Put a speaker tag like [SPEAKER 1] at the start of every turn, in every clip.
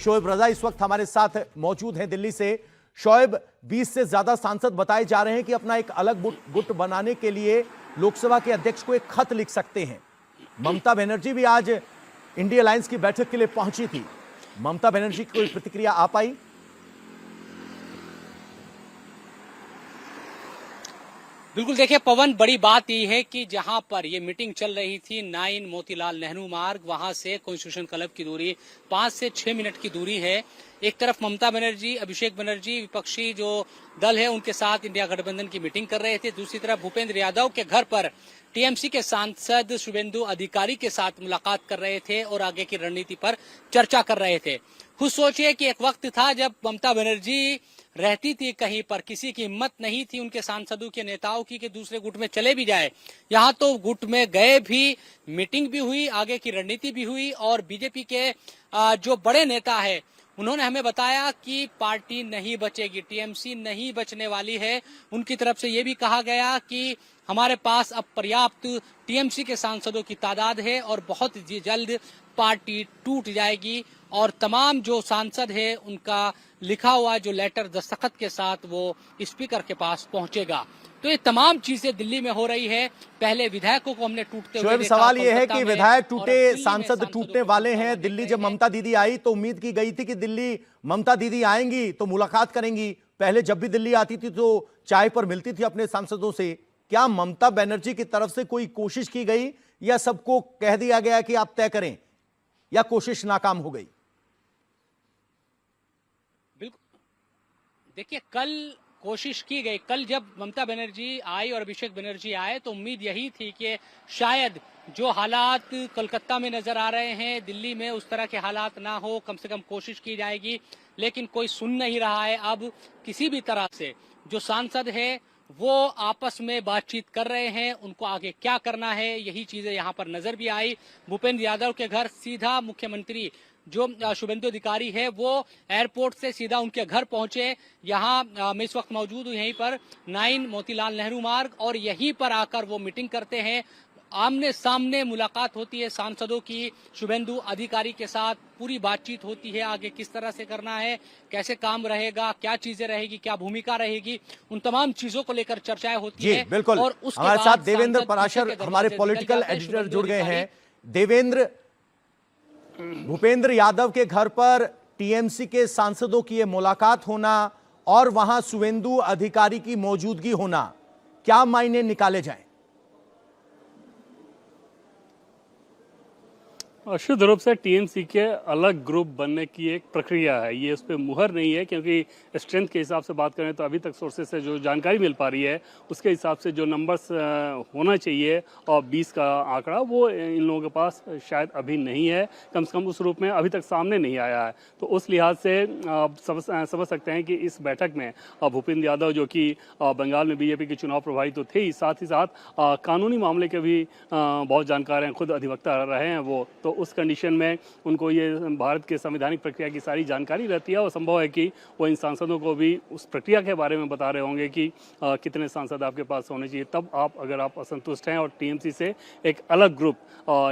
[SPEAKER 1] शोएब रजा इस वक्त हमारे साथ मौजूद हैं दिल्ली से। शोएब, 20 से ज्यादा सांसद बताए जा रहे हैं कि अपना एक अलग गुट बनाने के लिए लोकसभा के अध्यक्ष को एक खत लिख सकते हैं। ममता बनर्जी भी आज इंडिया अलायंस की बैठक के लिए पहुंची थी। ममता बनर्जी की कोई प्रतिक्रिया आ पाई?
[SPEAKER 2] बिल्कुल, देखिए पवन, बड़ी बात यह है कि जहां पर ये मीटिंग चल रही थी 9 मोतीलाल नेहरू मार्ग, वहां से कॉन्स्टिट्यूशन क्लब की दूरी 5 से 6 मिनट की दूरी है। एक तरफ ममता बनर्जी, अभिषेक बनर्जी विपक्षी जो दल है उनके साथ इंडिया गठबंधन की मीटिंग कर रहे थे। दूसरी तरफ भूपेंद्र यादव के घर पर टीएमसी के सांसद शुभेंदु अधिकारी के साथ मुलाकात कर रहे थे और आगे की रणनीति पर चर्चा कर रहे थे। खुद सोचिए कि एक वक्त था जब ममता बनर्जी रहती थी कहीं पर, किसी की हिम्मत नहीं थी उनके सांसदों के नेताओं की कि दूसरे गुट में चले भी जाए। यहाँ तो गुट में गए भी, मीटिंग भी हुई, आगे की रणनीति भी हुई और बीजेपी के जो बड़े नेता है उन्होंने हमें बताया कि पार्टी नहीं बचेगी, टीएमसी नहीं बचने वाली है। उनकी तरफ से ये भी कहा गया कि हमारे पास अब पर्याप्त टीएमसी के सांसदों की तादाद है और बहुत जल्द पार्टी टूट जाएगी और तमाम जो सांसद है उनका लिखा हुआ जो लेटर दस्तखत के साथ वो स्पीकर के पास पहुंचेगा। तो ये तमाम चीजें दिल्ली में हो रही है। पहले विधायकों को हमने टूटते हुए देखा।
[SPEAKER 1] सवाल ये है कि विधायक टूटे, सांसद टूटने वाले हैं। दिल्ली जब ममता दीदी आई तो उम्मीद की गई थी कि दिल्ली ममता दीदी आएंगी तो मुलाकात करेंगी। पहले जब भी दिल्ली आती थी तो चाय पर मिलती थी अपने सांसदों से। क्या ममता बनर्जी की तरफ से कोई कोशिश की गई या सबको कह दिया गया कि आप तय करें, या कोशिश नाकाम हो गई?
[SPEAKER 2] बिल्कुल, देखिए कल कोशिश की गई। कल जब ममता बनर्जी आई और अभिषेक बनर्जी आए तो उम्मीद यही थी कि शायद जो हालात कोलकाता में नजर आ रहे हैं दिल्ली में उस तरह के हालात ना हो, कम से कम कोशिश की जाएगी। लेकिन कोई सुन नहीं रहा है। अब किसी भी तरह से जो सांसद है वो आपस में बातचीत कर रहे हैं, उनको आगे क्या करना है यही चीजें यहाँ पर नजर भी आई। भूपेंद्र यादव के घर सीधा मुख्यमंत्री जो शुभेंदु अधिकारी है वो एयरपोर्ट से सीधा उनके घर पहुंचे। यहाँ मैं इस वक्त मौजूद हूँ यहीं पर 9 मोतीलाल नेहरू मार्ग, और यहीं पर आकर वो मीटिंग करते हैं। आमने सामने मुलाकात होती है सांसदों की, शुभेंदु अधिकारी के साथ पूरी बातचीत होती है। आगे किस तरह से करना है, कैसे काम रहेगा, क्या चीजें रहेगी, क्या भूमिका रहेगी, उन तमाम चीजों को लेकर चर्चाएं होती है।
[SPEAKER 1] बिल्कुल। और हमारे साथ देवेंद्र पराशर हमारे पॉलिटिकल एडिटर जुड़ गए हैं। देवेंद्र, भूपेंद्र यादव के घर पर टीएमसी के सांसदों की ये मुलाकात होना और वहां शुभेंदु अधिकारी की मौजूदगी होना, क्या मायने निकाले जाएं?
[SPEAKER 3] शुद्ध रूप से टीएमसी के अलग ग्रुप बनने की एक प्रक्रिया है। ये उस पर मुहर नहीं है, क्योंकि स्ट्रेंथ के हिसाब से बात करें तो अभी तक सोर्सेज से जो जानकारी मिल पा रही है उसके हिसाब से जो नंबर्स होना चाहिए और 20 का आंकड़ा वो इन लोगों के पास शायद अभी नहीं है, कम से कम उस रूप में अभी तक सामने नहीं आया है। तो उस लिहाज से समझ सकते हैं कि इस बैठक में भूपेंद्र यादव जो कि बंगाल में बीजेपी के चुनाव प्रभारी तो थे ही, साथ ही साथ कानूनी मामले के भी बहुत जानकार हैं, खुद अधिवक्ता रहे हैं वो। तो उस कंडीशन में उनको ये भारत के संवैधानिक प्रक्रिया की सारी जानकारी रहती है और संभव है कि वो इन सांसदों को भी उस प्रक्रिया के बारे में बता रहे होंगे कि कितने सांसद आपके पास होने चाहिए। तब आप अगर आप असंतुष्ट हैं और टीएमसी से एक अलग ग्रुप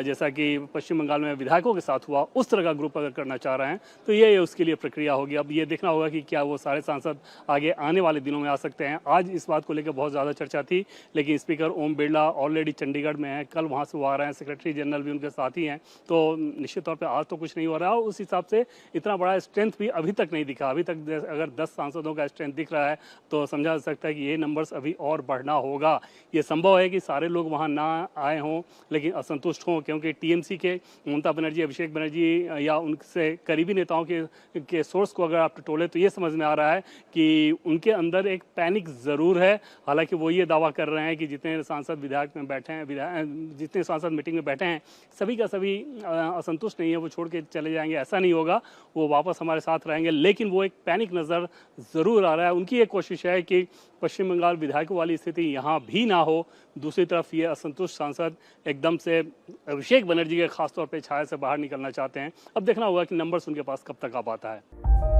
[SPEAKER 3] जैसा कि पश्चिम बंगाल में विधायकों के साथ हुआ उस तरह का ग्रुप अगर करना चाह रहे हैं तो ये उसके लिए प्रक्रिया होगी। अब ये देखना होगा कि क्या वो सारे सांसद आगे आने वाले दिनों में आ सकते हैं। आज इस बात को लेकर बहुत ज़्यादा चर्चा थी, लेकिन स्पीकर ओम बिरला ऑलरेडी चंडीगढ़ में है, कल वहाँ से वो आ रहे हैं, सेक्रेटरी जनरल भी उनके साथ ही हैं। तो निश्चित तौर पे आज तो कुछ नहीं हो रहा है और उस हिसाब से इतना बड़ा स्ट्रेंथ भी अभी तक नहीं दिखा। अभी तक अगर 10 सांसदों का स्ट्रेंथ दिख रहा है तो समझा जा सकता है कि ये नंबर्स अभी और बढ़ना होगा। ये संभव है कि सारे लोग वहाँ ना आए हों लेकिन असंतुष्ट हों, क्योंकि टीएमसी के ममता बनर्जी, अभिषेक बनर्जी या उनसे करीबी नेताओं के सोर्स को अगर आप टटोले तो ये समझ में आ रहा है कि उनके अंदर एक पैनिक ज़रूर है। हालांकि वो ये दावा कर रहे हैं कि जितने सांसद विधायक में बैठे हैं, जितने सांसद मीटिंग में बैठे हैं सभी का सभी असंतुष्ट नहीं है, वो छोड़ के चले जाएंगे, ऐसा नहीं होगा, वो वापस हमारे साथ रहेंगे। लेकिन वो एक पैनिक नज़र ज़रूर आ रहा है। उनकी एक कोशिश है कि पश्चिम बंगाल विधायकों वाली स्थिति यहाँ भी ना हो। दूसरी तरफ ये असंतुष्ट सांसद एकदम से अभिषेक बनर्जी के खासतौर पर छाया से बाहर निकलना चाहते हैं। अब देखना होगा कि नंबर्स उनके पास कब तक आ पाता है।